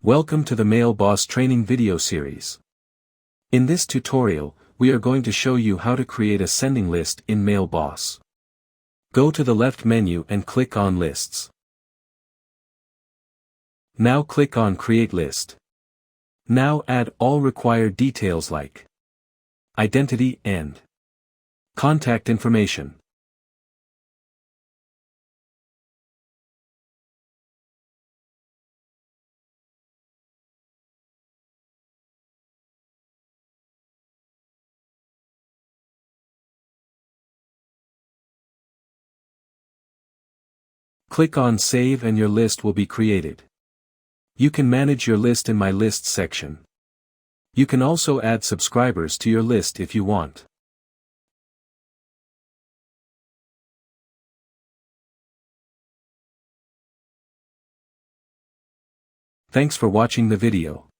Welcome to the Mail Boss training video series. In this tutorial, we are going to show you how to create a sending list in Mail Boss. Go to the left menu and click on Lists. Now click on Create List. Now add all required details like identity and contact information. Click on Save and your list will be created. You can manage your list in My Lists section. You can also add subscribers to your list if you want. Thanks for watching the video.